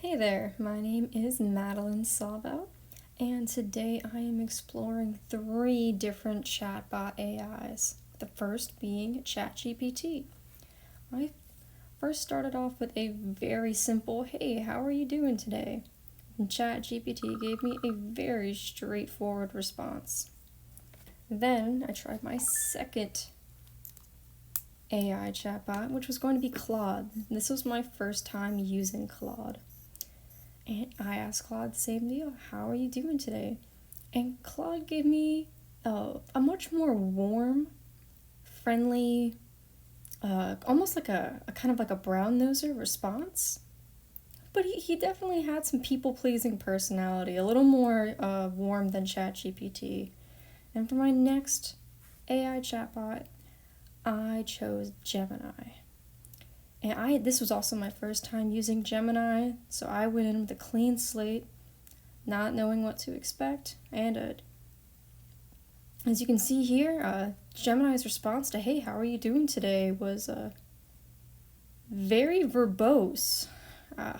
Hey there, my name is Madeline Salvo, and today I am exploring three different chatbot AIs. The first being ChatGPT. I first started off with a very simple, "Hey, how are you doing today?" And ChatGPT gave me a very straightforward response. Then I tried my second AI chatbot, which was going to be Claude. This was my first time using Claude. And I asked Claude the same deal. "How are you doing today?" And Claude gave me a much more warm, friendly, almost like a kind of like a brown noser response. But he definitely had some people pleasing personality, a little more warm than ChatGPT. And for my next AI chatbot, I chose Gemini. And this was also my first time using Gemini, so I went in with a clean slate, not knowing what to expect. And as you can see here, Gemini's response to "Hey, how are you doing today?" was very verbose. Uh,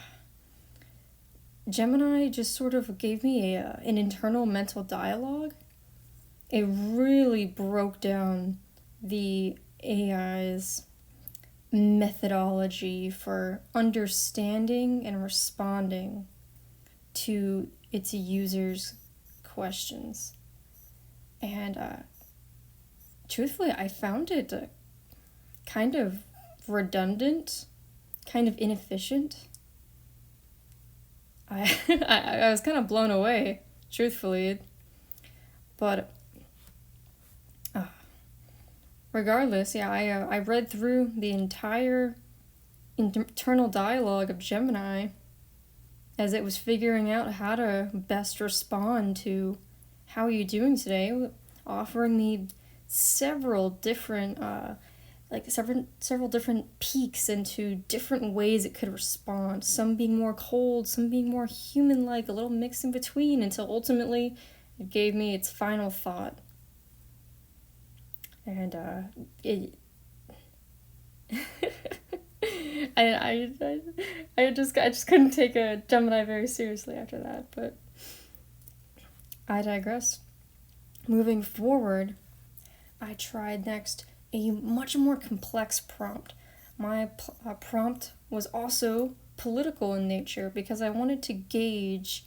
Gemini just sort of gave me an internal mental dialogue. It really broke down the AI's methodology for understanding and responding to its users' questions. And truthfully, I found it kind of redundant, kind of inefficient. I was kind of blown away, truthfully. But uh, regardless, yeah, I read through the entire internal dialogue of Gemini as it was figuring out how to best respond to "How are you doing today?" offering me several different several different peeks into different ways it could respond, some being more cold, some being more human-like, a little mix in between, until ultimately it gave me its final thought. And it I just couldn't take a Gemini very seriously after that, but I digress. Moving forward, I tried next a much more complex prompt. My prompt was also political in nature because I wanted to gauge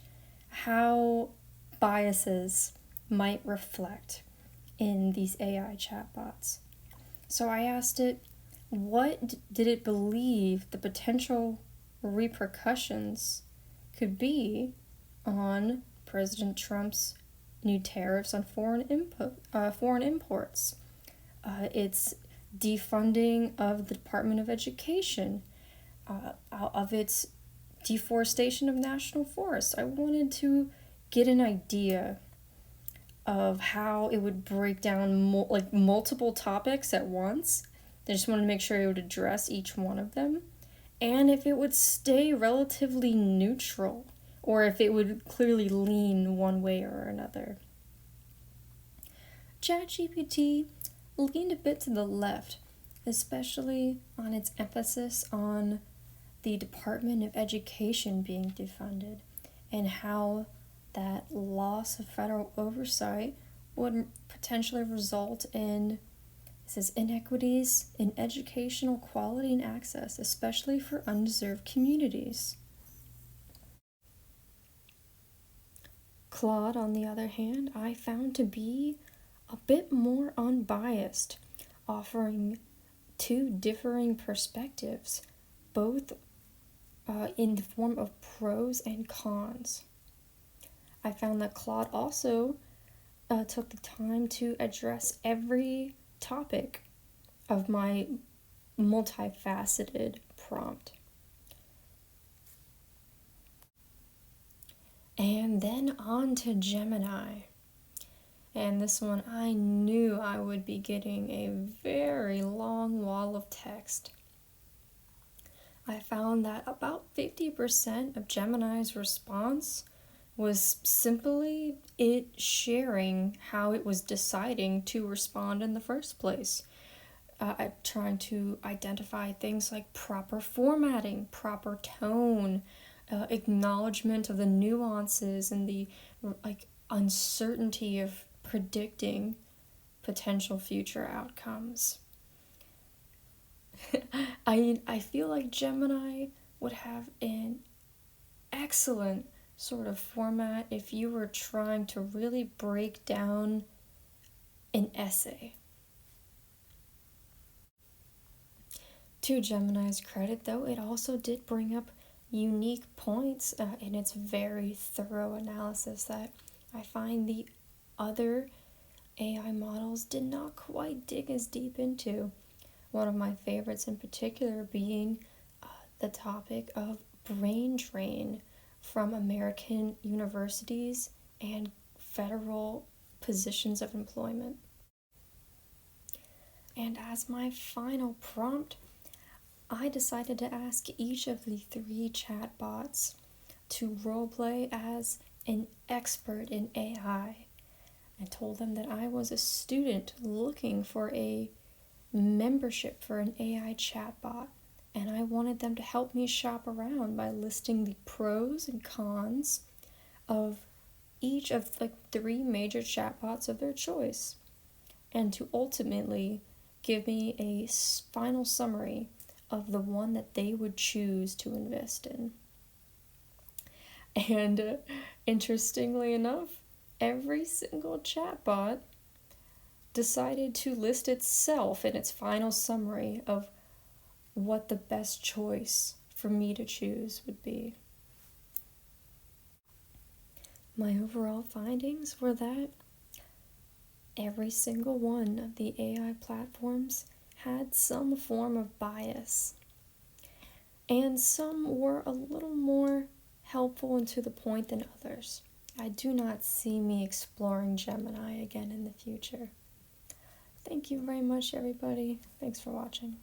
how biases might reflect in these AI chatbots. So I asked it, what did it believe the potential repercussions could be on President Trump's new tariffs on foreign imports? Its defunding of the Department of Education, of its deforestation of national forests. I wanted to get an idea of how it would break down multiple topics at once. I just wanted to make sure it would address each one of them, and if it would stay relatively neutral, or if it would clearly lean one way or another. ChatGPT leaned a bit to the left, especially on its emphasis on the Department of Education being defunded and how that loss of federal oversight would potentially result in inequities in educational quality and access, especially for undeserved communities. Claude, on the other hand, I found to be a bit more unbiased, offering two differing perspectives, both in the form of pros and cons. I found that Claude also took the time to address every topic of my multifaceted prompt. And then on to Gemini. And this one, I knew I would be getting a very long wall of text. I found that about 50% of Gemini's response was simply it sharing how it was deciding to respond in the first place. Trying to identify things like proper formatting, proper tone, acknowledgement of the nuances and the like uncertainty of predicting potential future outcomes. I feel like Gemini would have an excellent sort of format if you were trying to really break down an essay. To Gemini's credit, though, it also did bring up unique points in its very thorough analysis that I find the other AI models did not quite dig as deep into. One of my favorites in particular being the topic of brain drain from American universities and federal positions of employment. And as my final prompt, I decided to ask each of the 3 chatbots to roleplay as an expert in AI. I told them that I was a student looking for a membership for an AI chatbot, and I wanted them to help me shop around by listing the pros and cons of each of the 3 major chatbots of their choice, and to ultimately give me a final summary of the one that they would choose to invest in. And interestingly enough, every single chatbot decided to list itself in its final summary of what the best choice for me to choose would be. My overall findings were that every single one of the AI platforms had some form of bias, and some were a little more helpful and to the point than others. I do not see me exploring Gemini again in the future. Thank you very much, everybody. Thanks for watching.